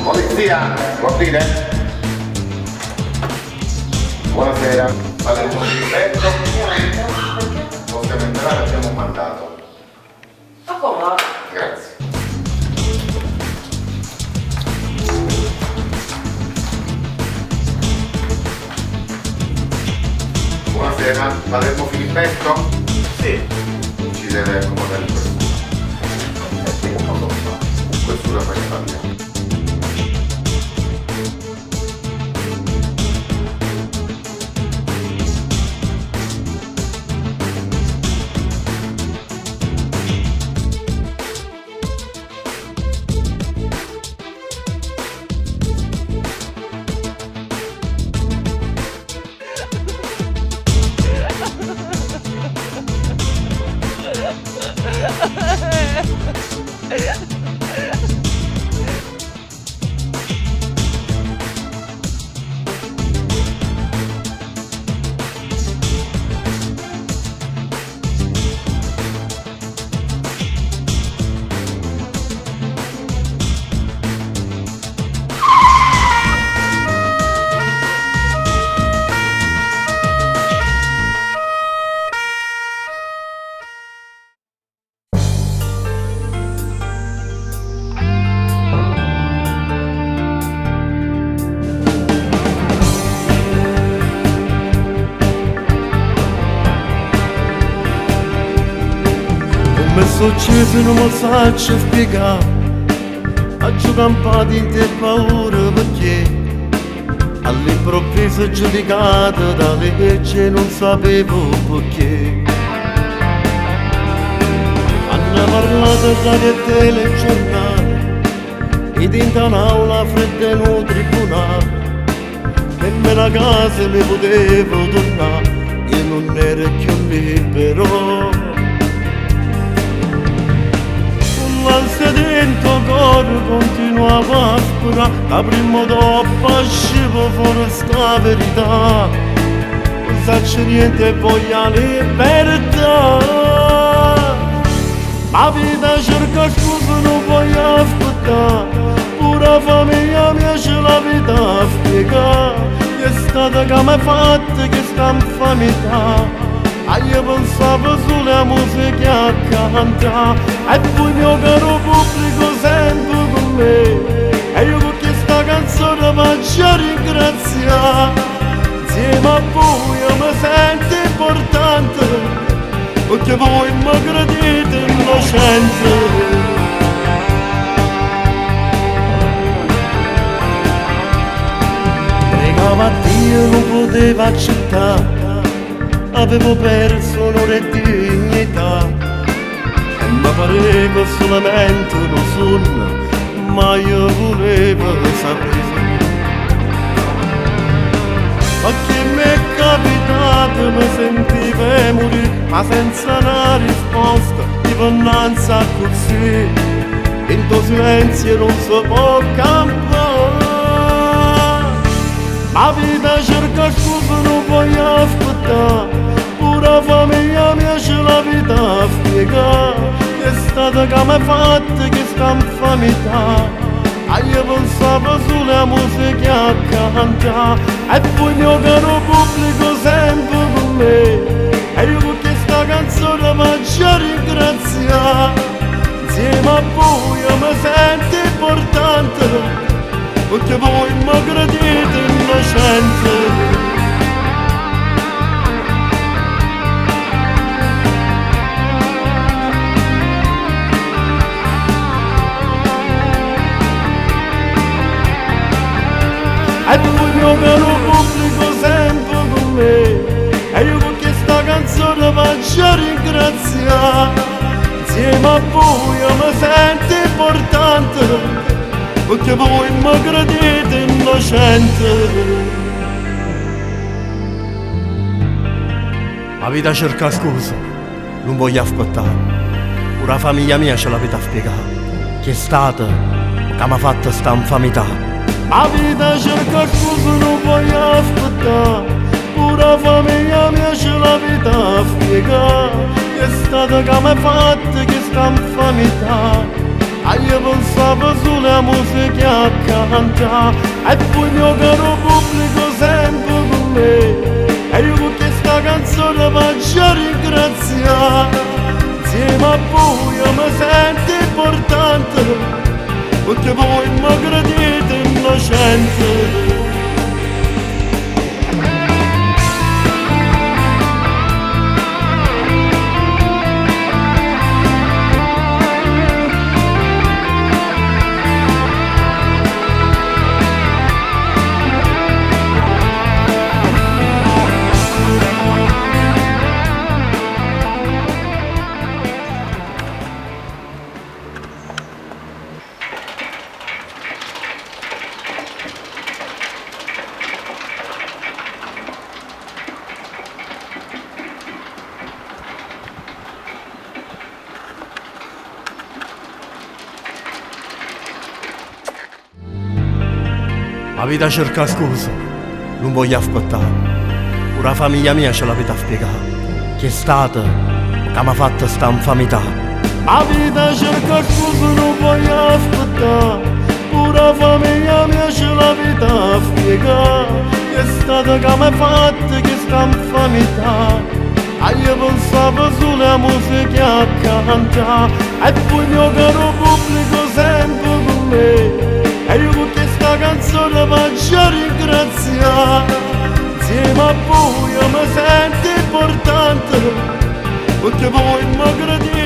Polizia, può aprire? Buonasera, fate un po' di rispetto. Possiamo entrare, abbiamo un mandato. Accomodato. Grazie. Buonasera, Palermo Filippetto? Sì. Ci deve accomodare il questura. Questura poi ne parliamo. Mi successo non mi faccio spiegare, a giocare un po' di te paura perché all'improvviso giudicato dalle legge non sapevo perché. Hanno parlato radio e telegiornale ed in un'aula fredda in un tribunale, nemmeno a casa mi potevo tornare, io non ero più libero. L'ansia dentro cuore continuava a sperare, la prima dopo uscivo fuori sta verità, non saccio niente e voglio libertà. Ma vita cerca scusa, non voglio aspettare, pure la famiglia mia c'è la vita a spiegare, che è stata che mi ha fatto che sta infamità. Io pensavo solo a musica a cantare e poi mio caro pubblico sempre con me e io con questa canzone faccio ringraziare. Insieme a voi io mi sento importante perché voi mi credete innocente. Pregavo a Dio non potevo accettare, avevo perso onore e dignità e mi pareva solamente un sogno, ma io volevo sapere. Ma che mi è capitato, mi sentivo morire, ma senza una risposta, dipendenza così, in tuo silenzio non si può campare. Ma vita cerca scusa, non voglio aspettare, pure la famiglia mia c'è la vita a spiegare, che è stata che mi ha fatto che sta infamità. Io pensavo solo a musica a cantare e poi mio caro pubblico sempre con me e io con questa canzone faccio ringraziare. Insieme a voi io mi sento importante perché voi mi credete innocente. E poi mio caro pubblico sempre con me e io con questa canzone faccio ringraziare. Insieme a voi io mi sento importante perché voi mi credete innocente. La vita cerca scusa, non voglio aspettare, pure la famiglia mia ce l'avete a spiegare, che è stata che mi ha fatto sta infamità. La vita cerca scusa, non voglio aspettare, pure la famiglia mia c'è la vita a spiegare, che è stata che mi ha fatto che sta infamità. Io pensavo pensavo solo a musica canta e poi il mio caro pubblico sempre con me e io con questa canzone faccio ringraziare insieme a voi io mi sento importante perché voi mi credete innocente. La vita cerca scusa, non voglio aspettare. Pure la famiglia mia ce l'avete a spiegare. Che è stata che mi ha fatto sta infamità. La vita cerca scusa, non voglio aspettare. Pure la famiglia mia ce l'avete a spiegare. Che è stata che mi ha fatto che sta infamità. Io pensavo solo a musica a cantare e poi il mio caro pubblico sempre con me. E io con questa canzone faccio ringraziare insieme a voi io mi sento importante perché voi mi credete